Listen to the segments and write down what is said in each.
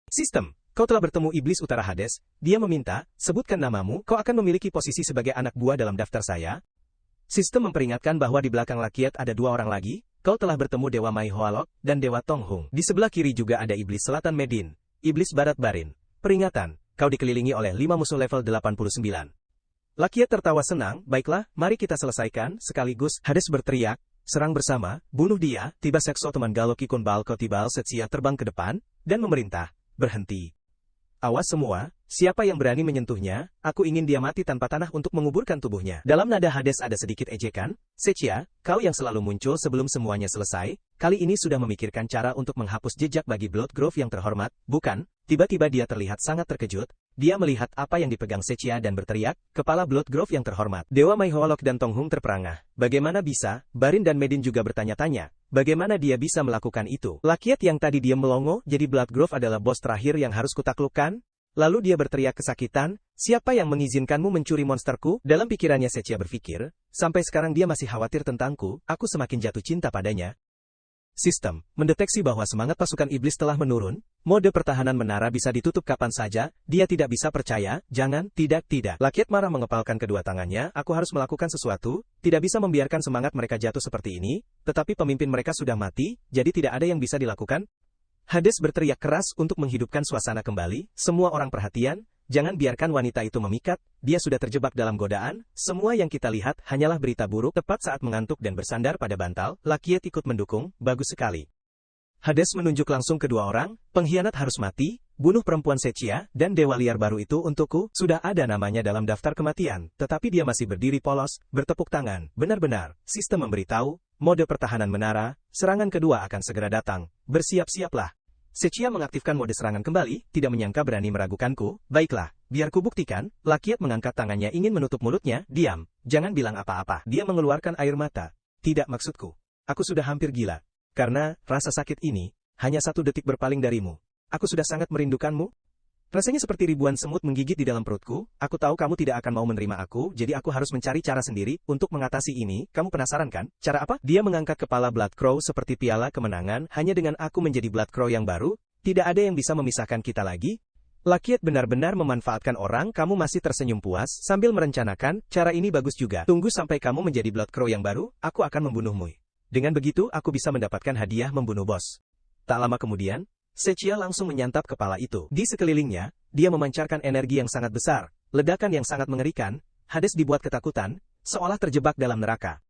Sistem, kau telah bertemu Iblis Utara Hades, dia meminta, sebutkan namamu, kau akan memiliki posisi sebagai anak buah dalam daftar saya. Sistem memperingatkan bahwa di belakang Lakiat ada dua orang lagi, kau telah bertemu Dewa Mai Hoalok dan Dewa Tonghung. Di sebelah kiri juga ada Iblis Selatan Medin, Iblis Barat Barin. Peringatan, kau dikelilingi oleh 5 musuh level 89. Lakiat tertawa senang, baiklah, mari kita selesaikan, sekaligus, Hades berteriak, serang bersama, bunuh dia, tiba sekso teman Galok Ikun Balko Tibal Setsia terbang ke depan, dan memerintah, berhenti. Awas semua, siapa yang berani menyentuhnya, aku ingin dia mati tanpa tanah untuk menguburkan tubuhnya. Dalam nada Hades ada sedikit ejekan, Setsia, kau yang selalu muncul sebelum semuanya selesai, kali ini sudah memikirkan cara untuk menghapus jejak bagi Bloodgrove yang terhormat, bukan? Tiba-tiba dia terlihat sangat terkejut, dia melihat apa yang dipegang Setsia dan berteriak, kepala Bloodgrove yang terhormat. Dewa Mai Hoalok dan Tonghung terperangah, bagaimana bisa, Barin dan Medin juga bertanya-tanya, bagaimana dia bisa melakukan itu? Lakiat yang tadi diam melongo, jadi Bloodgrove adalah bos terakhir yang harus kutaklukkan? Lalu dia berteriak kesakitan, siapa yang mengizinkanmu mencuri monsterku? Dalam pikirannya Setsia berpikir, sampai sekarang dia masih khawatir tentangku, aku semakin jatuh cinta padanya. Sistem, mendeteksi bahwa semangat pasukan iblis telah menurun, mode pertahanan menara bisa ditutup kapan saja, dia tidak bisa percaya, jangan, tidak. Lakiat marah mengepalkan kedua tangannya, aku harus melakukan sesuatu, tidak bisa membiarkan semangat mereka jatuh seperti ini, tetapi pemimpin mereka sudah mati, jadi tidak ada yang bisa dilakukan. Hades berteriak keras untuk menghidupkan suasana kembali, semua orang perhatian, jangan biarkan wanita itu memikat, dia sudah terjebak dalam godaan, semua yang kita lihat hanyalah berita buruk. Tepat saat mengantuk dan bersandar pada bantal, Lakiat ikut mendukung, bagus sekali. Hades menunjuk langsung kedua orang, pengkhianat harus mati, bunuh perempuan Setsia, dan dewa liar baru itu untukku, sudah ada namanya dalam daftar kematian, tetapi dia masih berdiri polos, bertepuk tangan, benar-benar, sistem memberitahu, mode pertahanan menara, serangan kedua akan segera datang, bersiap-siaplah. Setsia mengaktifkan mode serangan kembali, tidak menyangka berani meragukanku, baiklah, biar ku buktikan. Lakiat mengangkat tangannya ingin menutup mulutnya, diam, jangan bilang apa-apa. Dia mengeluarkan air mata. Tidak maksudku. Aku sudah hampir gila. Karena, rasa sakit ini, hanya 1 detik berpaling darimu. Aku sudah sangat merindukanmu. Rasanya seperti ribuan semut menggigit di dalam perutku, aku tahu kamu tidak akan mau menerima aku, jadi aku harus mencari cara sendiri, untuk mengatasi ini. Kamu penasaran kan? Cara apa? Dia mengangkat kepala Blood Crow seperti piala kemenangan, hanya dengan aku menjadi Blood Crow yang baru, tidak ada yang bisa memisahkan kita lagi. Lakiat benar-benar memanfaatkan orang, kamu masih tersenyum puas, sambil merencanakan, cara ini bagus juga. Tunggu sampai kamu menjadi Blood Crow yang baru, aku akan membunuhmu. Dengan begitu, aku bisa mendapatkan hadiah membunuh bos. Tak lama kemudian, Setsia langsung menyantap kepala itu. Di sekelilingnya, dia memancarkan energi yang sangat besar, ledakan yang sangat mengerikan, Hades dibuat ketakutan, seolah terjebak dalam neraka.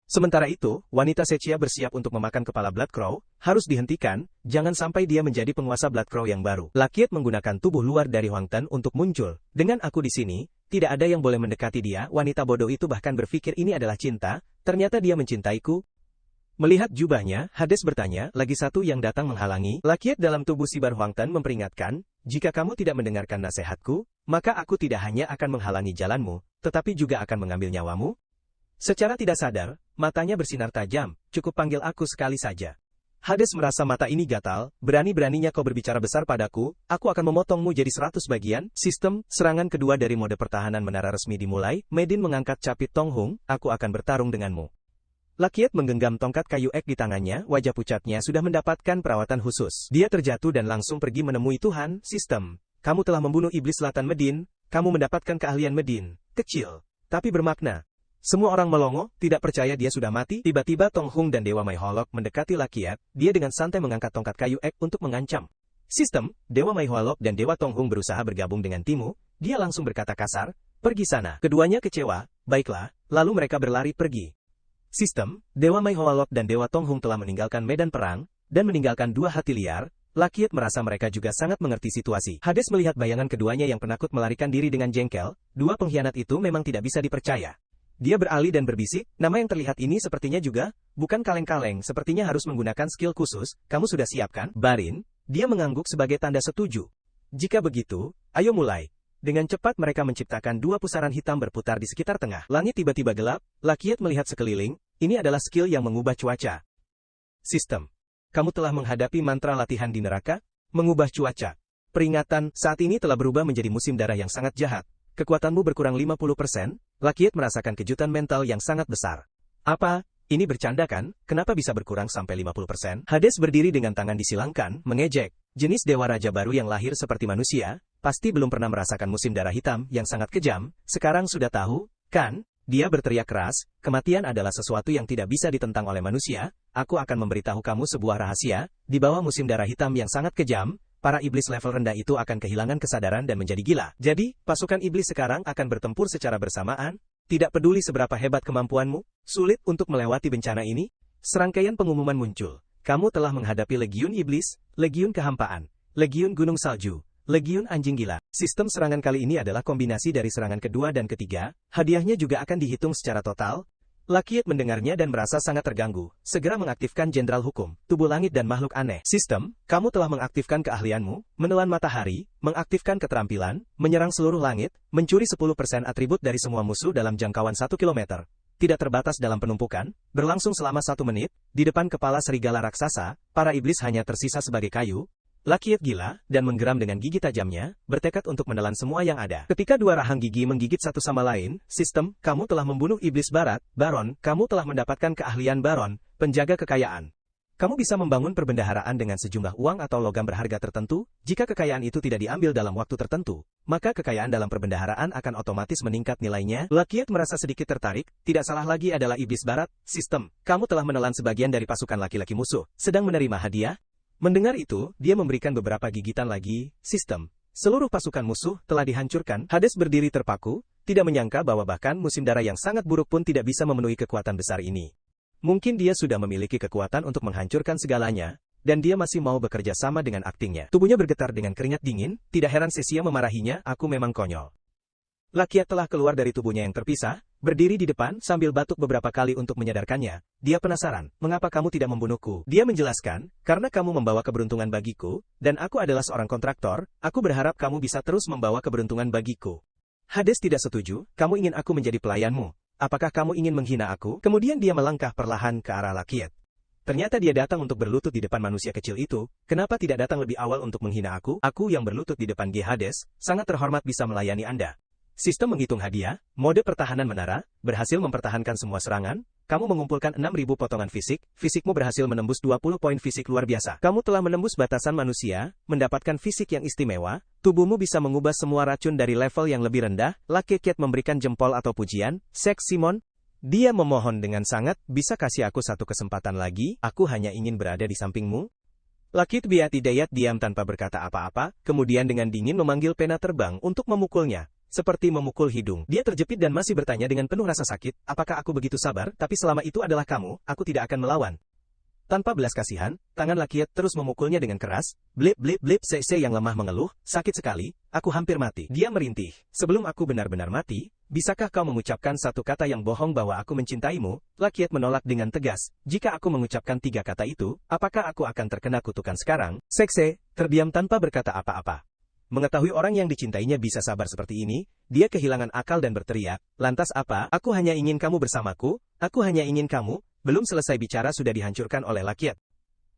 Sementara itu, wanita Setsia bersiap untuk memakan kepala Blood Crow, harus dihentikan, jangan sampai dia menjadi penguasa Blood Crow yang baru. Lakiat menggunakan tubuh luar dari Huangtan untuk muncul. Dengan aku di sini, tidak ada yang boleh mendekati dia, wanita bodoh itu bahkan berpikir ini adalah cinta, ternyata dia mencintaiku. Melihat jubahnya, Hades bertanya, lagi satu yang datang menghalangi. Lakiat dalam tubuh Sibar Huangtan memperingatkan, jika kamu tidak mendengarkan nasihatku, maka aku tidak hanya akan menghalangi jalanmu, tetapi juga akan mengambil nyawamu. Secara tidak sadar, matanya bersinar tajam, cukup panggil aku sekali saja. Hades merasa mata ini gatal, berani-beraninya kau berbicara besar padaku, aku akan memotongmu jadi 100 bagian. Sistem, serangan kedua dari mode pertahanan menara resmi dimulai, Medin mengangkat capit Tonghung, aku akan bertarung denganmu. Lakiat menggenggam tongkat kayu ek di tangannya, wajah pucatnya sudah mendapatkan perawatan khusus. Dia terjatuh dan langsung pergi menemui Tuhan. Sistem, kamu telah membunuh Iblis Selatan Medin, kamu mendapatkan keahlian Medin, kecil, tapi bermakna. Semua orang melongo, tidak percaya dia sudah mati. Tiba-tiba Tonghung dan Dewa Mai Hoalok mendekati Lakiat, dia dengan santai mengangkat tongkat kayu ek untuk mengancam. Sistem, Dewa Mai Hoalok dan Dewa Tonghung berusaha bergabung dengan timmu, dia langsung berkata kasar, pergi sana. Keduanya kecewa, baiklah, lalu mereka berlari pergi. Sistem, Dewa Mai Hoalok dan Dewa Tonghung telah meninggalkan medan perang, dan meninggalkan 2 hati liar. Lakiat merasa mereka juga sangat mengerti situasi. Hades melihat bayangan keduanya yang penakut melarikan diri dengan jengkel, 2 pengkhianat itu memang tidak bisa dipercaya. Dia beralih dan berbisik, nama yang terlihat ini sepertinya juga, bukan kaleng-kaleng, sepertinya harus menggunakan skill khusus, kamu sudah siap kan? Barin, dia mengangguk sebagai tanda setuju. Jika begitu, ayo mulai. Dengan cepat mereka menciptakan 2 pusaran hitam berputar di sekitar tengah. Langit tiba-tiba gelap, Lakiat melihat sekeliling, ini adalah skill yang mengubah cuaca. Sistem, kamu telah menghadapi mantra latihan di neraka, mengubah cuaca. Peringatan, saat ini telah berubah menjadi musim darah yang sangat jahat. Kekuatanmu berkurang 50%, Lakiat merasakan kejutan mental yang sangat besar. Apa? Ini bercanda kan? Kenapa bisa berkurang sampai 50%? Hades berdiri dengan tangan disilangkan, mengejek. Jenis Dewa Raja baru yang lahir seperti manusia, pasti belum pernah merasakan musim darah hitam yang sangat kejam, sekarang sudah tahu, kan? Dia berteriak keras, kematian adalah sesuatu yang tidak bisa ditentang oleh manusia, aku akan memberitahu kamu sebuah rahasia, di bawah musim darah hitam yang sangat kejam, para iblis level rendah itu akan kehilangan kesadaran dan menjadi gila. Jadi, pasukan iblis sekarang akan bertempur secara bersamaan, tidak peduli seberapa hebat kemampuanmu, sulit untuk melewati bencana ini. Serangkaian pengumuman muncul. Kamu telah menghadapi Legiun Iblis, Legiun Kehampaan, Legiun Gunung Salju, Legiun Anjing Gila. Sistem serangan kali ini adalah kombinasi dari serangan kedua dan ketiga, hadiahnya juga akan dihitung secara total. Lakiet mendengarnya dan merasa sangat terganggu, segera mengaktifkan Jenderal Hukum, Tubuh Langit dan Makhluk Aneh. Sistem, kamu telah mengaktifkan keahlianmu, menelan matahari, mengaktifkan keterampilan, menyerang seluruh langit, mencuri 10% atribut dari semua musuh dalam jangkauan 1 km. Tidak terbatas dalam penumpukan, berlangsung selama 1 menit, di depan kepala serigala raksasa, para iblis hanya tersisa sebagai kayu. Lakiet gila, dan menggeram dengan gigi tajamnya, bertekad untuk menelan semua yang ada. Ketika dua rahang gigi menggigit satu sama lain, sistem, kamu telah membunuh iblis barat, Baron, kamu telah mendapatkan keahlian Baron, penjaga kekayaan. Kamu bisa membangun perbendaharaan dengan sejumlah uang atau logam berharga tertentu, jika kekayaan itu tidak diambil dalam waktu tertentu, maka kekayaan dalam perbendaharaan akan otomatis meningkat nilainya. Lakiet merasa sedikit tertarik, tidak salah lagi adalah iblis barat. Sistem, kamu telah menelan sebagian dari pasukan laki-laki musuh, sedang menerima hadiah. Mendengar itu, dia memberikan beberapa gigitan lagi. Sistem, seluruh pasukan musuh telah dihancurkan. Hades berdiri terpaku, tidak menyangka bahwa bahkan musim darah yang sangat buruk pun tidak bisa memenuhi kekuatan besar ini. Mungkin dia sudah memiliki kekuatan untuk menghancurkan segalanya, dan dia masih mau bekerja sama dengan aktingnya. Tubuhnya bergetar dengan keringat dingin, tidak heran Cecia memarahinya, aku memang konyol. Lakiet telah keluar dari tubuhnya yang terpisah, berdiri di depan sambil batuk beberapa kali untuk menyadarkannya. Dia penasaran, mengapa kamu tidak membunuhku? Dia menjelaskan, karena kamu membawa keberuntungan bagiku, dan aku adalah seorang kontraktor, aku berharap kamu bisa terus membawa keberuntungan bagiku. Hades tidak setuju, kamu ingin aku menjadi pelayanmu. Apakah kamu ingin menghina aku? Kemudian dia melangkah perlahan ke arah Lakiet. Ternyata dia datang untuk berlutut di depan manusia kecil itu, kenapa tidak datang lebih awal untuk menghina aku? Aku yang berlutut di depan Hades, sangat terhormat bisa melayani Anda. Sistem menghitung hadiah, mode pertahanan menara, berhasil mempertahankan semua serangan, kamu mengumpulkan 6.000 potongan fisik, fisikmu berhasil menembus 20 poin fisik luar biasa. Kamu telah menembus batasan manusia, mendapatkan fisik yang istimewa, tubuhmu bisa mengubah semua racun dari level yang lebih rendah. Lakiet memberikan jempol atau pujian. Seks Simon, dia memohon dengan sangat, bisa kasih aku satu kesempatan lagi, aku hanya ingin berada di sampingmu. Lakiet Biatidayat diam tanpa berkata apa-apa, kemudian dengan dingin memanggil pena terbang untuk memukulnya. Seperti memukul hidung. Dia terjepit dan masih bertanya dengan penuh rasa sakit, apakah aku begitu sabar, tapi selama itu adalah kamu, aku tidak akan melawan. Tanpa belas kasihan, tangan Lakiet terus memukulnya dengan keras, blip blip blip. Cecia yang lemah mengeluh, sakit sekali, aku hampir mati. Dia merintih, sebelum aku benar-benar mati, bisakah kau mengucapkan satu kata yang bohong bahwa aku mencintaimu? Lakiet menolak dengan tegas, jika aku mengucapkan 3 kata itu, apakah aku akan terkena kutukan sekarang? Cecia terdiam tanpa berkata apa-apa. Mengetahui orang yang dicintainya bisa sabar seperti ini, dia kehilangan akal dan berteriak, lantas apa? Aku hanya ingin kamu bersamaku, aku hanya ingin kamu. Belum selesai bicara sudah dihancurkan oleh Lakiet.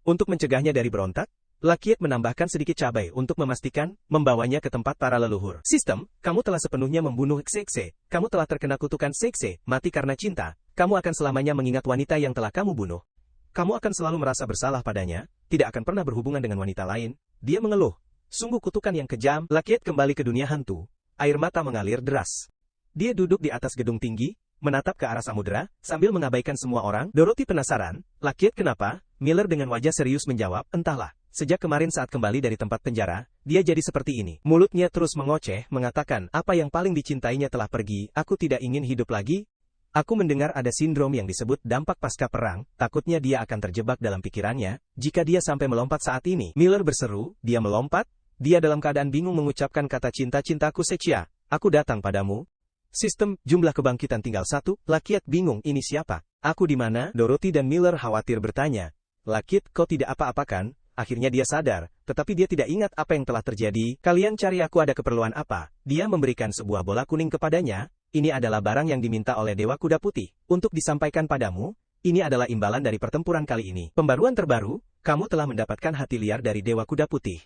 Untuk mencegahnya dari berontak, Lakiet menambahkan sedikit cabai untuk memastikan, membawanya ke tempat para leluhur. Sistem, kamu telah sepenuhnya membunuh Cecia, kamu telah terkena kutukan Cecia, mati karena cinta, kamu akan selamanya mengingat wanita yang telah kamu bunuh. Kamu akan selalu merasa bersalah padanya, tidak akan pernah berhubungan dengan wanita lain. Dia mengeluh. Sungguh kutukan yang kejam. Lakiet kembali ke dunia hantu. Air mata mengalir deras. Dia duduk di atas gedung tinggi, menatap ke arah samudera, sambil mengabaikan semua orang. Dorothy penasaran, Lakiet kenapa? Miller dengan wajah serius menjawab, entahlah. Sejak kemarin saat kembali dari tempat penjara, dia jadi seperti ini. Mulutnya terus mengoceh, mengatakan, apa yang paling dicintainya telah pergi, aku tidak ingin hidup lagi. Aku mendengar ada sindrom yang disebut dampak pasca perang, takutnya dia akan terjebak dalam pikirannya, jika dia sampai melompat saat ini. Miller berseru, dia melompat? Dia dalam keadaan bingung mengucapkan kata cinta-cintaku Cecia, aku datang padamu. Sistem, jumlah kebangkitan tinggal 1, Lakiet bingung, ini siapa? Aku di mana? Dorothy dan Miller khawatir bertanya. Lakiet, kau tidak apa-apa kan? Akhirnya dia sadar, tetapi dia tidak ingat apa yang telah terjadi. Kalian cari aku ada keperluan apa? Dia memberikan sebuah bola kuning kepadanya. Ini adalah barang yang diminta oleh Dewa Kuda Putih. Untuk disampaikan padamu, ini adalah imbalan dari pertempuran kali ini. Pembaruan terbaru, kamu telah mendapatkan hati liar dari Dewa Kuda Putih.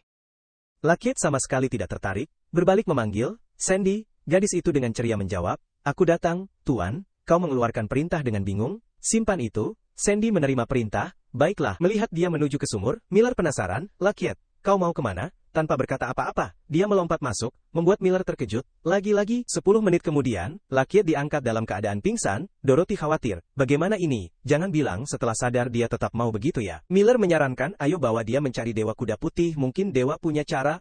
Lakiet sama sekali tidak tertarik, berbalik memanggil, Sandy, gadis itu dengan ceria menjawab, aku datang, Tuan, kau mengeluarkan perintah dengan bingung, simpan itu. Sandy menerima perintah, baiklah. Melihat dia menuju ke sumur, Miller penasaran, Lakiet, kau mau kemana? Tanpa berkata apa-apa, dia melompat masuk, membuat Miller terkejut. Lagi-lagi, 10 menit kemudian, Lakiet diangkat dalam keadaan pingsan. Dorothy khawatir. Bagaimana ini? Jangan bilang setelah sadar dia tetap mau begitu ya. Miller menyarankan, ayo bawa dia mencari Dewa Kuda Putih, mungkin Dewa punya cara.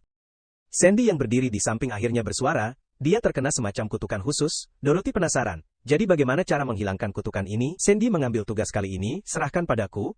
Sandy yang berdiri di samping akhirnya bersuara, dia terkena semacam kutukan khusus. Dorothy penasaran. Jadi bagaimana cara menghilangkan kutukan ini? Sandy mengambil tugas kali ini, serahkan padaku.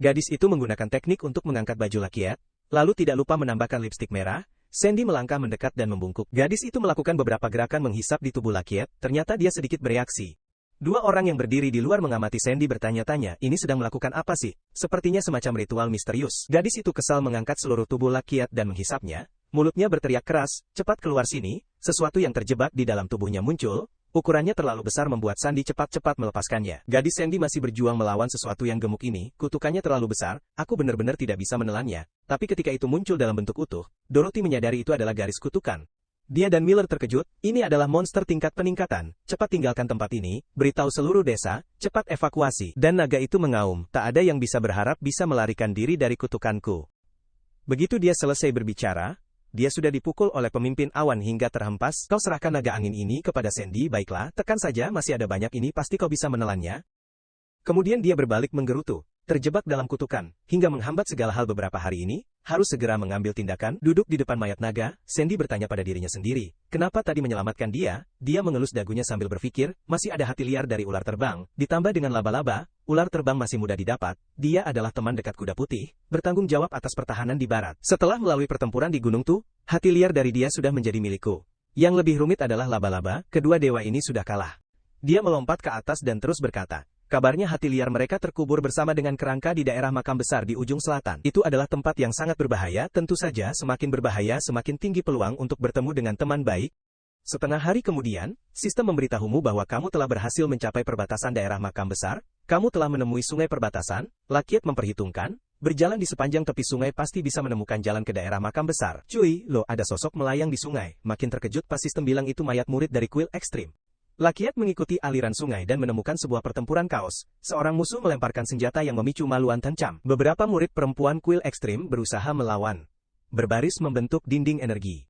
Gadis itu menggunakan teknik untuk mengangkat baju Lakiet. Lalu tidak lupa menambahkan lipstik merah. Sandy melangkah mendekat dan membungkuk. Gadis itu melakukan beberapa gerakan menghisap di tubuh Lakiet, ternyata dia sedikit bereaksi. Dua orang yang berdiri di luar mengamati Sandy bertanya-tanya, ini sedang melakukan apa sih? Sepertinya semacam ritual misterius. Gadis itu kesal mengangkat seluruh tubuh Lakiet dan menghisapnya. Mulutnya berteriak keras, cepat keluar sini, sesuatu yang terjebak di dalam tubuhnya muncul. Ukurannya terlalu besar membuat Sandy cepat-cepat melepaskannya. Gadis Sandy masih berjuang melawan sesuatu yang gemuk ini, kutukannya terlalu besar, aku benar-benar tidak bisa menelannya. Tapi ketika itu muncul dalam bentuk utuh, Dorothy menyadari itu adalah garis kutukan. Dia dan Miller terkejut, ini adalah monster tingkat peningkatan. Cepat tinggalkan tempat ini, beritahu seluruh desa, cepat evakuasi. Dan naga itu mengaum, tak ada yang bisa berharap bisa melarikan diri dari kutukanku. Begitu dia selesai berbicara, dia sudah dipukul oleh pemimpin awan hingga terhempas. Kau serahkan naga angin ini kepada Sandy, baiklah, tekan saja, masih ada banyak ini, pasti kau bisa menelannya. Kemudian dia berbalik menggerutu, terjebak dalam kutukan, hingga menghambat segala hal beberapa hari ini, harus segera mengambil tindakan. Duduk di depan mayat naga, Sandy bertanya pada dirinya sendiri, kenapa tadi menyelamatkan dia? Dia mengelus dagunya sambil berpikir, masih ada hati liar dari ular terbang, ditambah dengan laba-laba, ular terbang masih mudah didapat, dia adalah teman dekat kuda putih, bertanggung jawab atas pertahanan di barat. Setelah melalui pertempuran di Gunung Tu, hati liar dari dia sudah menjadi milikku. Yang lebih rumit adalah laba-laba, kedua dewa ini sudah kalah. Dia melompat ke atas dan terus berkata, kabarnya hati liar mereka terkubur bersama dengan kerangka di daerah makam besar di ujung selatan. Itu adalah tempat yang sangat berbahaya, tentu saja semakin berbahaya semakin tinggi peluang untuk bertemu dengan teman baik. Setengah hari kemudian, sistem memberitahumu bahwa kamu telah berhasil mencapai perbatasan daerah makam besar, kamu telah menemui sungai perbatasan. Lakiet memperhitungkan, berjalan di sepanjang tepi sungai pasti bisa menemukan jalan ke daerah makam besar. Cuy, lo ada sosok melayang di sungai. Makin terkejut pas sistem bilang itu mayat murid dari kuil ekstrim. Lakiet mengikuti aliran sungai dan menemukan sebuah pertempuran kaos. Seorang musuh melemparkan senjata yang memicu maluan tancap. Beberapa murid perempuan kuil ekstrim berusaha melawan. Berbaris membentuk dinding energi.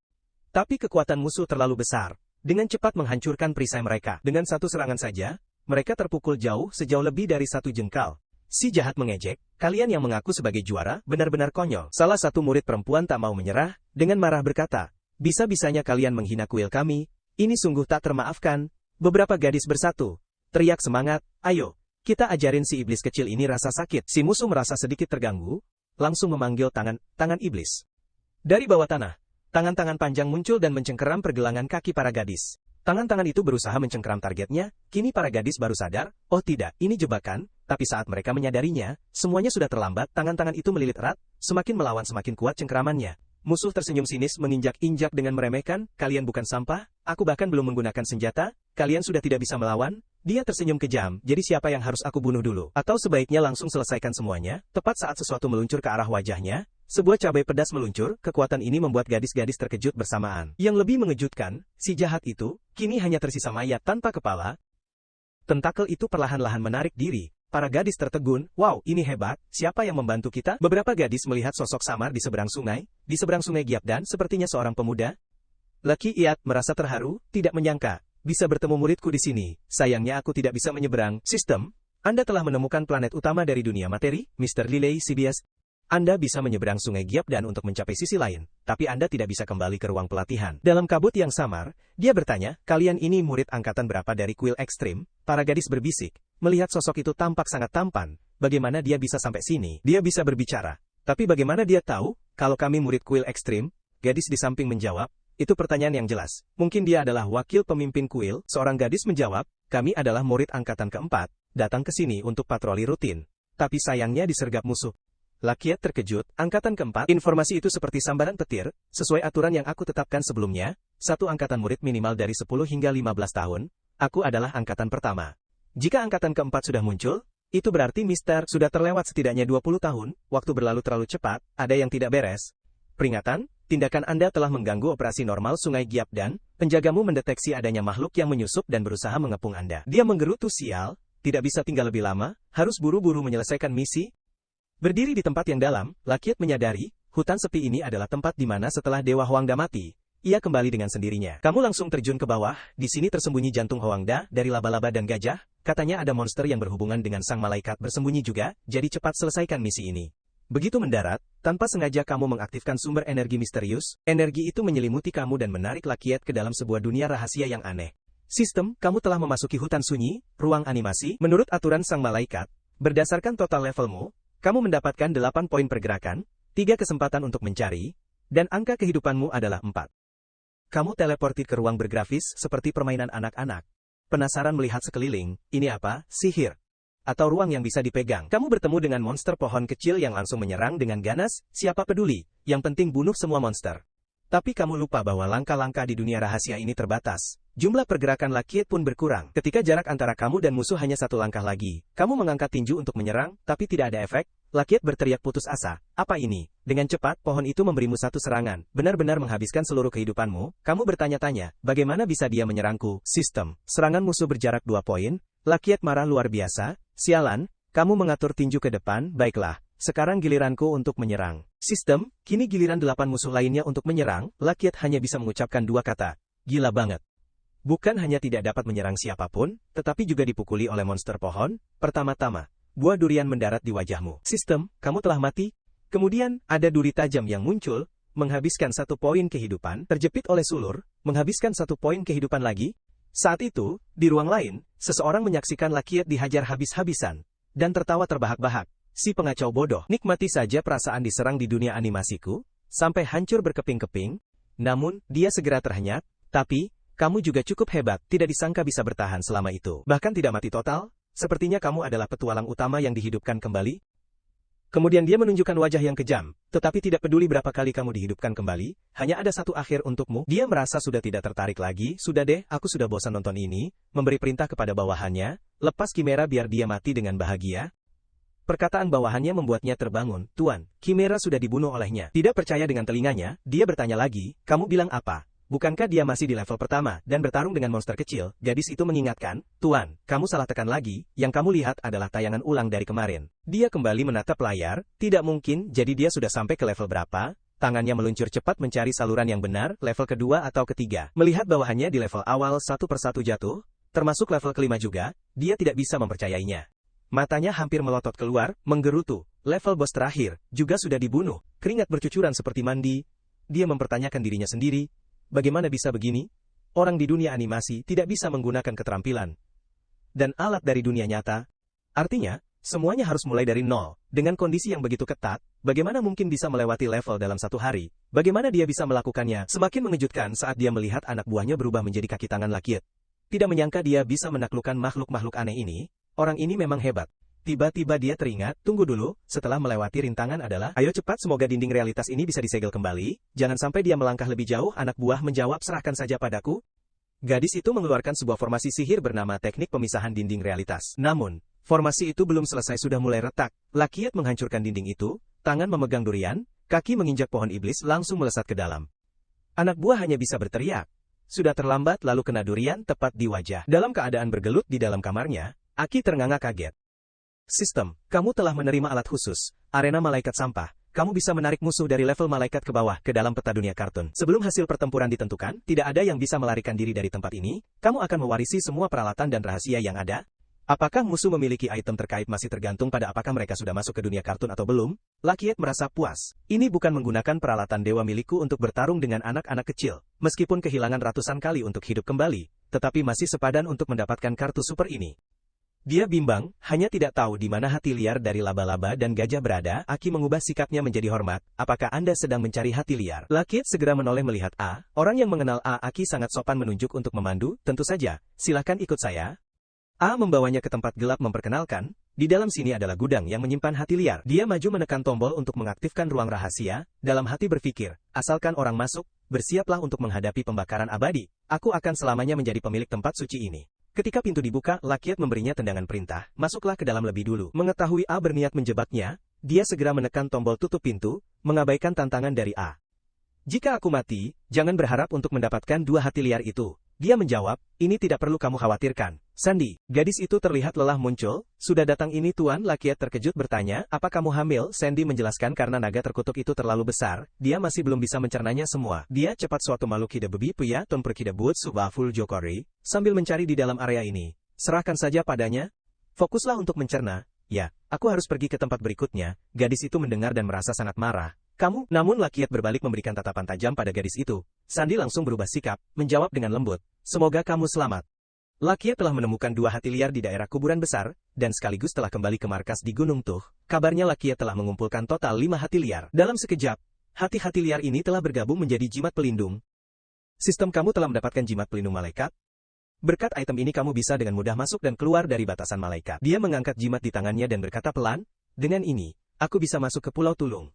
Tapi kekuatan musuh terlalu besar. Dengan cepat menghancurkan perisai mereka. Dengan satu serangan saja, mereka terpukul jauh sejauh lebih dari 1 jengkal. Si jahat mengejek, kalian yang mengaku sebagai juara, benar-benar konyol. Salah satu murid perempuan tak mau menyerah, dengan marah berkata, bisa-bisanya kalian menghina kuil kami, ini sungguh tak termaafkan. Beberapa gadis bersatu, teriak semangat, ayo, kita ajarin si iblis kecil ini rasa sakit. Si musuh merasa sedikit terganggu, langsung memanggil tangan iblis. Dari bawah tanah, tangan-tangan panjang muncul dan mencengkeram pergelangan kaki para gadis. Tangan-tangan itu berusaha mencengkeram targetnya, kini para gadis baru sadar, oh tidak, ini jebakan, tapi saat mereka menyadarinya, semuanya sudah terlambat, tangan-tangan itu melilit erat, semakin melawan semakin kuat cengkeramannya. Musuh tersenyum sinis menginjak-injak dengan meremehkan, kalian bukan sampah, aku bahkan belum menggunakan senjata, kalian sudah tidak bisa melawan. Dia tersenyum kejam, jadi siapa yang harus aku bunuh dulu? Atau sebaiknya langsung selesaikan semuanya, tepat saat sesuatu meluncur ke arah wajahnya, sebuah cabai pedas meluncur, kekuatan ini membuat gadis-gadis terkejut bersamaan. Yang lebih mengejutkan, si jahat itu, kini hanya tersisa mayat tanpa kepala. Tentakel itu perlahan-lahan menarik diri. Para gadis tertegun, wow, ini hebat, siapa yang membantu kita? Beberapa gadis melihat sosok samar di seberang sungai Gyapdan, sepertinya seorang pemuda. Lucky Iat merasa terharu, tidak menyangka, bisa bertemu muridku di sini, sayangnya aku tidak bisa menyeberang. Sistem, Anda telah menemukan planet utama dari dunia materi, Mr. Lilei Sibias. Anda bisa menyeberang sungai Gyapdan untuk mencapai sisi lain, tapi Anda tidak bisa kembali ke ruang pelatihan. Dalam kabut yang samar, dia bertanya, kalian ini murid angkatan berapa dari kuil ekstrim? Para gadis berbisik. Melihat sosok itu tampak sangat tampan, bagaimana dia bisa sampai sini? Dia bisa berbicara. Tapi bagaimana dia tahu, kalau kami murid kuil ekstrim? Gadis di samping menjawab, itu pertanyaan yang jelas. Mungkin dia adalah wakil pemimpin kuil. Seorang gadis menjawab, kami adalah murid angkatan keempat, datang ke sini untuk patroli rutin. Tapi sayangnya disergap musuh. Lakiet terkejut, angkatan keempat, informasi itu seperti sambaran petir, sesuai aturan yang aku tetapkan sebelumnya, satu angkatan murid minimal dari 10 hingga 15 tahun, aku adalah angkatan pertama. Jika angkatan keempat sudah muncul, itu berarti Mister sudah terlewat setidaknya 20 tahun, waktu berlalu terlalu cepat, ada yang tidak beres. Peringatan, tindakan Anda telah mengganggu operasi normal sungai Gyapdan, penjagamu mendeteksi adanya makhluk yang menyusup dan berusaha mengepung Anda. Dia menggerutu, sial, tidak bisa tinggal lebih lama, harus buru-buru menyelesaikan misi. Berdiri di tempat yang dalam, Lakiet menyadari, hutan sepi ini adalah tempat di mana setelah Dewa Huangda mati, ia kembali dengan sendirinya. Kamu langsung terjun ke bawah, di sini tersembunyi jantung Huangda dari laba-laba dan gajah, katanya ada monster yang berhubungan dengan sang malaikat bersembunyi juga, jadi cepat selesaikan misi ini. Begitu mendarat, tanpa sengaja kamu mengaktifkan sumber energi misterius, energi itu menyelimuti kamu dan menarik Lakiet ke dalam sebuah dunia rahasia yang aneh. Sistem, kamu telah memasuki hutan sunyi, ruang animasi, menurut aturan sang malaikat, berdasarkan total levelmu, kamu mendapatkan 8 poin pergerakan, 3 kesempatan untuk mencari, dan angka kehidupanmu adalah 4. Kamu teleportir ke ruang bergrafis seperti permainan anak-anak. Penasaran melihat sekeliling, ini apa? Sihir. Atau ruang yang bisa dipegang. Kamu bertemu dengan monster pohon kecil yang langsung menyerang dengan ganas, siapa peduli, yang penting bunuh semua monster. Tapi kamu lupa bahwa langkah-langkah di dunia rahasia ini terbatas. Jumlah pergerakan Lakiet pun berkurang. Ketika jarak antara kamu dan musuh hanya 1 langkah lagi, kamu mengangkat tinju untuk menyerang, tapi tidak ada efek. Lakiet berteriak putus asa. Apa ini? Dengan cepat, pohon itu memberimu 1 serangan, benar-benar menghabiskan seluruh kehidupanmu. Kamu bertanya-tanya, bagaimana bisa dia menyerangku? Sistem, serangan musuh berjarak 2 poin. Lakiet marah luar biasa. Sialan, kamu mengatur tinju ke depan, baiklah. Sekarang giliranku untuk menyerang. Sistem, kini giliran 8 musuh lainnya untuk menyerang. Lakiet hanya bisa mengucapkan 2 kata. Gila banget. Bukan hanya tidak dapat menyerang siapapun, tetapi juga dipukuli oleh monster pohon. Pertama-tama, buah durian mendarat di wajahmu. Sistem, kamu telah mati. Kemudian, ada duri tajam yang muncul, menghabiskan 1 poin kehidupan, terjepit oleh sulur, menghabiskan 1 poin kehidupan lagi. Saat itu, di ruang lain, seseorang menyaksikan Lakiet dihajar habis-habisan, dan tertawa terbahak-bahak. Si pengacau bodoh, nikmati saja perasaan diserang di dunia animasiku, sampai hancur berkeping-keping. Namun, dia segera terhenyak, tapi, kamu juga cukup hebat, tidak disangka bisa bertahan selama itu. Bahkan tidak mati total, sepertinya kamu adalah petualang utama yang dihidupkan kembali. Kemudian dia menunjukkan wajah yang kejam, tetapi tidak peduli berapa kali kamu dihidupkan kembali, hanya ada 1 akhir untukmu. Dia merasa sudah tidak tertarik lagi, sudah deh, aku sudah bosan nonton ini, memberi perintah kepada bawahannya, lepas Kimera biar dia mati dengan bahagia. Perkataan bawahannya membuatnya terbangun. Tuan, Kimera sudah dibunuh olehnya. Tidak percaya dengan telinganya, dia bertanya lagi, kamu bilang apa? Bukankah dia masih di level pertama, dan bertarung dengan monster kecil? Gadis itu mengingatkan, Tuan, kamu salah tekan lagi, yang kamu lihat adalah tayangan ulang dari kemarin. Dia kembali menatap layar, tidak mungkin, jadi dia sudah sampai ke level berapa? Tangannya meluncur cepat mencari saluran yang benar, level kedua atau ketiga. Melihat bawahannya di level awal 1 persatu jatuh, termasuk level kelima juga, dia tidak bisa mempercayainya. Matanya hampir melotot keluar, menggerutu. Level bos terakhir, juga sudah dibunuh. Keringat bercucuran seperti mandi. Dia mempertanyakan dirinya sendiri. Bagaimana bisa begini? Orang di dunia animasi tidak bisa menggunakan keterampilan dan alat dari dunia nyata. Artinya, semuanya harus mulai dari nol. Dengan kondisi yang begitu ketat, bagaimana mungkin bisa melewati level dalam 1 hari? Bagaimana dia bisa melakukannya? Semakin mengejutkan saat dia melihat anak buahnya berubah menjadi kaki tangan Lakiet. Tidak menyangka dia bisa menaklukkan makhluk-makhluk aneh ini. Orang ini memang hebat. Tiba-tiba dia teringat, tunggu dulu, setelah melewati rintangan adalah, ayo cepat semoga dinding realitas ini bisa disegel kembali, jangan sampai dia melangkah lebih jauh. Anak buah menjawab, serahkan saja padaku. Gadis itu mengeluarkan sebuah formasi sihir bernama teknik pemisahan dinding realitas. Namun, formasi itu belum selesai sudah mulai retak. Lakiet menghancurkan dinding itu, tangan memegang durian, kaki menginjak pohon iblis langsung melesat ke dalam. Anak buah hanya bisa berteriak. Sudah terlambat lalu kena durian tepat di wajah. Dalam keadaan bergelut di dalam kamarnya, Aki ternganga kaget. Sistem, kamu telah menerima alat khusus, arena malaikat sampah. Kamu bisa menarik musuh dari level malaikat ke bawah ke dalam peta dunia kartun. Sebelum hasil pertempuran ditentukan, tidak ada yang bisa melarikan diri dari tempat ini. Kamu akan mewarisi semua peralatan dan rahasia yang ada. Apakah musuh memiliki item terkait masih tergantung pada apakah mereka sudah masuk ke dunia kartun atau belum? Lakiet merasa puas. Ini bukan menggunakan peralatan dewa milikku untuk bertarung dengan anak-anak kecil. Meskipun kehilangan ratusan kali untuk hidup kembali, tetapi masih sepadan untuk mendapatkan kartu super ini. Dia bimbang, hanya tidak tahu di mana hati liar dari laba-laba dan gajah berada. Aki mengubah sikapnya menjadi hormat. Apakah Anda sedang mencari hati liar? Lakiet segera menoleh melihat A. Orang yang mengenal A. Aki sangat sopan menunjuk untuk memandu. Tentu saja, silakan ikut saya. A membawanya ke tempat gelap memperkenalkan. Di dalam sini adalah gudang yang menyimpan hati liar. Dia maju menekan tombol untuk mengaktifkan ruang rahasia. Dalam hati berpikir, asalkan orang masuk, bersiaplah untuk menghadapi pembakaran abadi. Aku akan selamanya menjadi pemilik tempat suci ini. Ketika pintu dibuka, Lakiet memberinya tendangan perintah, masuklah ke dalam lebih dulu. Mengetahui A berniat menjebaknya, dia segera menekan tombol tutup pintu, mengabaikan tantangan dari A. Jika aku mati, jangan berharap untuk mendapatkan 2 hati liar itu. Dia menjawab, ini tidak perlu kamu khawatirkan. Sandy, gadis itu terlihat lelah muncul. Sudah datang ini Tuan, Lakiat terkejut bertanya, apa kamu hamil? Sandy menjelaskan karena naga terkutuk itu terlalu besar, dia masih belum bisa mencernanya semua. Dia cepat suatu makhluk hidup bebi pria ton perkidabut subaful jokori, sambil mencari di dalam area ini. Serahkan saja padanya. Fokuslah untuk mencerna. Ya, aku harus pergi ke tempat berikutnya. Gadis itu mendengar dan merasa sangat marah. Kamu, namun Lakiat berbalik memberikan tatapan tajam pada gadis itu. Sandy langsung berubah sikap, menjawab dengan lembut. Semoga kamu selamat. Lakiat telah menemukan 2 hati liar di daerah kuburan besar, dan sekaligus telah kembali ke markas di Gunung Tuh. Kabarnya Lakiat telah mengumpulkan total 5 hati liar. Dalam sekejap, hati-hati liar ini telah bergabung menjadi jimat pelindung. Sistem kamu telah mendapatkan jimat pelindung malaikat. Berkat item ini kamu bisa dengan mudah masuk dan keluar dari batasan malaikat. Dia mengangkat jimat di tangannya dan berkata pelan, dengan ini, aku bisa masuk ke Pulau Tulung.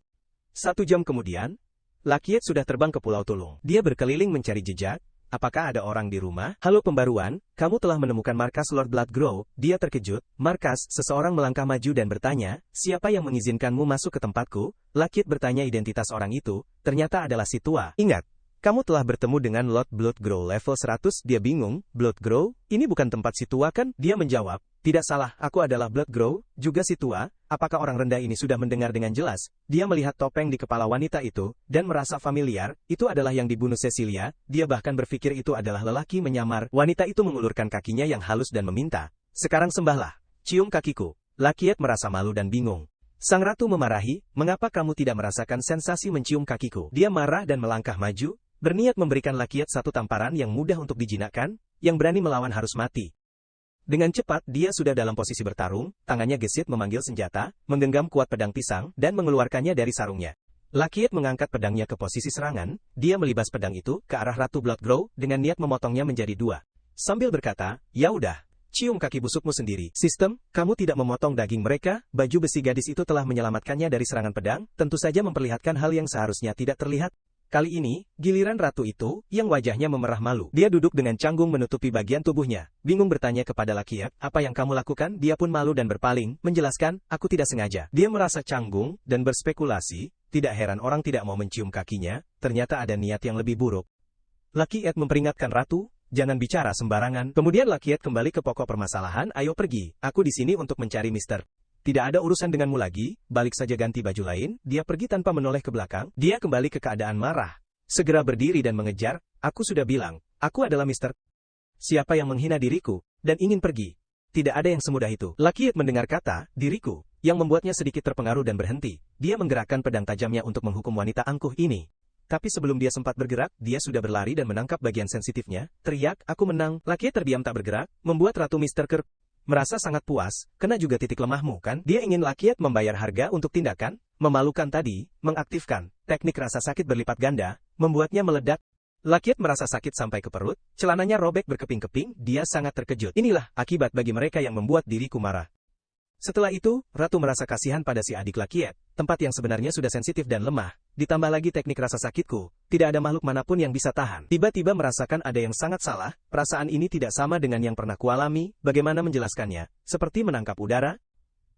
1 jam kemudian, Lakiat sudah terbang ke Pulau Tulung. Dia berkeliling mencari jejak. Apakah ada orang di rumah? Halo pembaruan, kamu telah menemukan markas Lord Bloodgrow. Dia terkejut. Markas, seseorang melangkah maju dan bertanya, siapa yang mengizinkanmu masuk ke tempatku? Lakiat bertanya identitas orang itu, ternyata adalah si tua. Ingat, kamu telah bertemu dengan Lord Bloodgrow level 100. Dia bingung, Bloodgrow? Ini bukan tempat si tua kan? Dia menjawab, tidak salah, aku adalah Bloodgrow, juga si tua. Apakah orang rendah ini sudah mendengar dengan jelas? Dia melihat topeng di kepala wanita itu, dan merasa familiar, itu adalah yang dibunuh Cecilia. Dia bahkan berpikir itu adalah lelaki menyamar. Wanita itu mengulurkan kakinya yang halus dan meminta, sekarang sembahlah, cium kakiku. Lakiat merasa malu dan bingung. Sang ratu memarahi, mengapa kamu tidak merasakan sensasi mencium kakiku? Dia marah dan melangkah maju, berniat memberikan Lakiat satu tamparan yang mudah untuk dijinakkan, yang berani melawan harus mati. Dengan cepat dia sudah dalam posisi bertarung, tangannya gesit memanggil senjata, menggenggam kuat pedang pisang, dan mengeluarkannya dari sarungnya. Lakiat mengangkat pedangnya ke posisi serangan, dia melibas pedang itu ke arah Ratu Bloodgrow dengan niat memotongnya menjadi 2. Sambil berkata, ya udah, cium kaki busukmu sendiri. Sistem, kamu tidak memotong daging mereka. Baju besi gadis itu telah menyelamatkannya dari serangan pedang, tentu saja memperlihatkan hal yang seharusnya tidak terlihat. Kali ini, giliran ratu itu, yang wajahnya memerah malu. Dia duduk dengan canggung menutupi bagian tubuhnya. Bingung bertanya kepada Lakiat, apa yang kamu lakukan? Dia pun malu dan berpaling, menjelaskan, aku tidak sengaja. Dia merasa canggung, dan berspekulasi, tidak heran orang tidak mau mencium kakinya, ternyata ada niat yang lebih buruk. Lakiat memperingatkan ratu, jangan bicara sembarangan. Kemudian Lakiat kembali ke pokok permasalahan, ayo pergi, aku di sini untuk mencari Mister. Tidak ada urusan denganmu lagi, balik saja ganti baju lain. Dia pergi tanpa menoleh ke belakang, dia kembali ke keadaan marah. Segera berdiri dan mengejar, aku sudah bilang, aku adalah Mister. Siapa yang menghina diriku, dan ingin pergi? Tidak ada yang semudah itu. Lakiat mendengar kata, diriku, yang membuatnya sedikit terpengaruh dan berhenti. Dia menggerakkan pedang tajamnya untuk menghukum wanita angkuh ini. Tapi sebelum dia sempat bergerak, dia sudah berlari dan menangkap bagian sensitifnya. Teriak, aku menang. Lakiat terdiam tak bergerak, membuat Ratu Mister Kerr merasa sangat puas, kena juga titik lemahmu kan? Dia ingin Lakiat membayar harga untuk tindakan memalukan tadi, mengaktifkan teknik rasa sakit berlipat ganda, membuatnya meledak. Lakiat merasa sakit sampai ke perut, celananya robek berkeping-keping, dia sangat terkejut. Inilah akibat bagi mereka yang membuat diriku marah. Setelah itu, Ratu merasa kasihan pada si adik Lakiat, tempat yang sebenarnya sudah sensitif dan lemah, ditambah lagi teknik rasa sakitku, tidak ada makhluk manapun yang bisa tahan. Tiba-tiba merasakan ada yang sangat salah, perasaan ini tidak sama dengan yang pernah kualami, bagaimana menjelaskannya, seperti menangkap udara.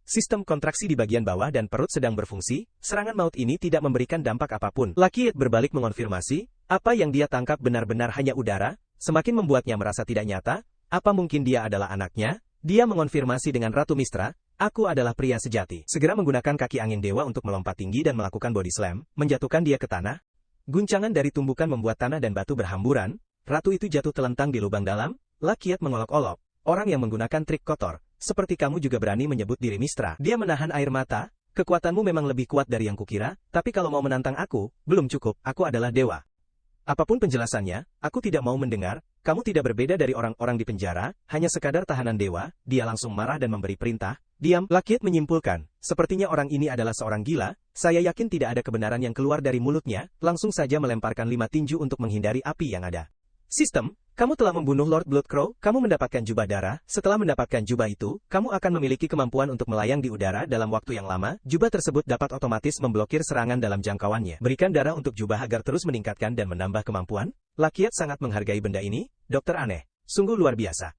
Sistem kontraksi di bagian bawah dan perut sedang berfungsi, serangan maut ini tidak memberikan dampak apapun. Lakiat berbalik mengonfirmasi, apa yang dia tangkap benar-benar hanya udara, semakin membuatnya merasa tidak nyata, apa mungkin dia adalah anaknya? Dia mengonfirmasi dengan Ratu Mistra, aku adalah pria sejati. Segera menggunakan kaki angin dewa untuk melompat tinggi dan melakukan body slam, menjatuhkan dia ke tanah. Guncangan dari tumbukan membuat tanah dan batu berhamburan, ratu itu jatuh telentang di lubang dalam. Lakiat mengolok-olok, orang yang menggunakan trik kotor, seperti kamu juga berani menyebut diri Mistra. Dia menahan air mata, kekuatanmu memang lebih kuat dari yang kukira, tapi kalau mau menantang aku, belum cukup, aku adalah dewa. Apapun penjelasannya, aku tidak mau mendengar, kamu tidak berbeda dari orang-orang di penjara, hanya sekadar tahanan dewa. Dia langsung marah dan memberi perintah, diam. Lakiat menyimpulkan, sepertinya orang ini adalah seorang gila, saya yakin tidak ada kebenaran yang keluar dari mulutnya, langsung saja melemparkan 5 tinju untuk menghindari api yang ada. Sistem, kamu telah membunuh Lord Bloodcrow, kamu mendapatkan jubah darah, setelah mendapatkan jubah itu, kamu akan memiliki kemampuan untuk melayang di udara dalam waktu yang lama, jubah tersebut dapat otomatis memblokir serangan dalam jangkauannya. Berikan darah untuk jubah agar terus meningkatkan dan menambah kemampuan. Lakiat sangat menghargai benda ini, dokter aneh, sungguh luar biasa.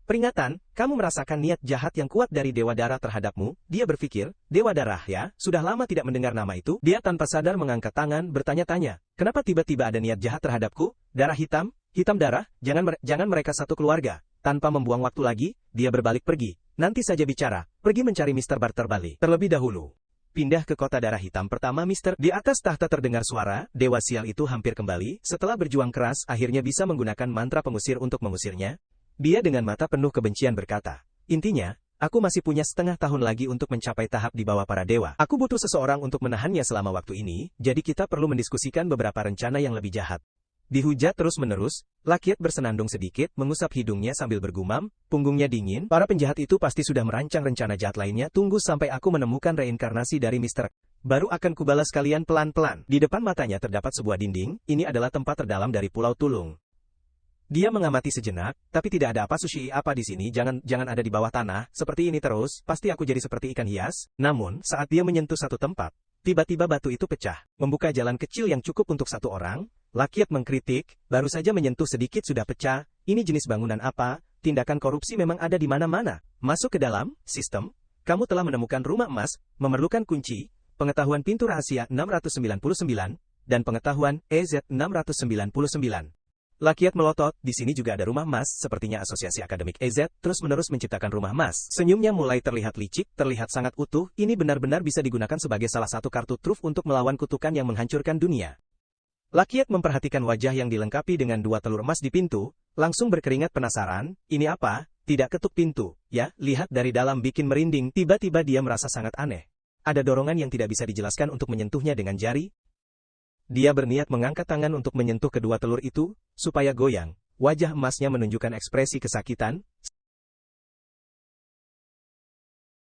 Peringatan, kamu merasakan niat jahat yang kuat dari Dewa Darah terhadapmu. Dia berpikir, Dewa Darah ya, sudah lama tidak mendengar nama itu. Dia tanpa sadar mengangkat tangan bertanya-tanya, kenapa tiba-tiba ada niat jahat terhadapku? Darah hitam? Hitam darah, jangan mereka satu keluarga. Tanpa membuang waktu lagi, dia berbalik pergi. Nanti saja bicara, pergi mencari Mr. Barter Bali. Terlebih dahulu, pindah ke kota darah hitam pertama Mr. Di atas tahta terdengar suara, Dewa Sial itu hampir kembali, setelah berjuang keras akhirnya bisa menggunakan mantra pengusir untuk mengusirnya. Dia dengan mata penuh kebencian berkata, intinya, aku masih punya setengah tahun lagi untuk mencapai tahap di bawah para dewa. Aku butuh seseorang untuk menahannya selama waktu ini, jadi kita perlu mendiskusikan beberapa rencana yang lebih jahat. Dihujat terus-menerus, Lakiat bersenandung sedikit, mengusap hidungnya sambil bergumam, punggungnya dingin, para penjahat itu pasti sudah merancang rencana jahat lainnya, tunggu sampai aku menemukan reinkarnasi dari Mr. Baru akan kubalas kalian pelan-pelan. Di depan matanya terdapat sebuah dinding, ini adalah tempat terdalam dari Pulau Tulung. Dia mengamati sejenak, tapi tidak ada apa sushi apa di sini, jangan ada di bawah tanah, seperti ini terus, pasti aku jadi seperti ikan hias. Namun, saat dia menyentuh satu tempat, tiba-tiba batu itu pecah, membuka jalan kecil yang cukup untuk satu orang. Lakiat mengkritik, baru saja menyentuh sedikit sudah pecah, ini jenis bangunan apa, tindakan korupsi memang ada di mana-mana. Masuk ke dalam, sistem, kamu telah menemukan rumah emas, memerlukan kunci, pengetahuan pintu rahasia 699, dan pengetahuan EZ 699. Lakiat melotot, di sini juga ada rumah emas, sepertinya asosiasi akademik EZ, terus-menerus menciptakan rumah emas. Senyumnya mulai terlihat licik, terlihat sangat utuh, ini benar-benar bisa digunakan sebagai salah satu kartu truf untuk melawan kutukan yang menghancurkan dunia. Lakiat memperhatikan wajah yang dilengkapi dengan dua telur emas di pintu, langsung berkeringat penasaran, ini apa? Tidak ketuk pintu, ya, lihat dari dalam bikin merinding, tiba-tiba dia merasa sangat aneh. Ada dorongan yang tidak bisa dijelaskan untuk menyentuhnya dengan jari. Dia berniat mengangkat tangan untuk menyentuh kedua telur itu, supaya goyang. Wajah emasnya menunjukkan ekspresi kesakitan,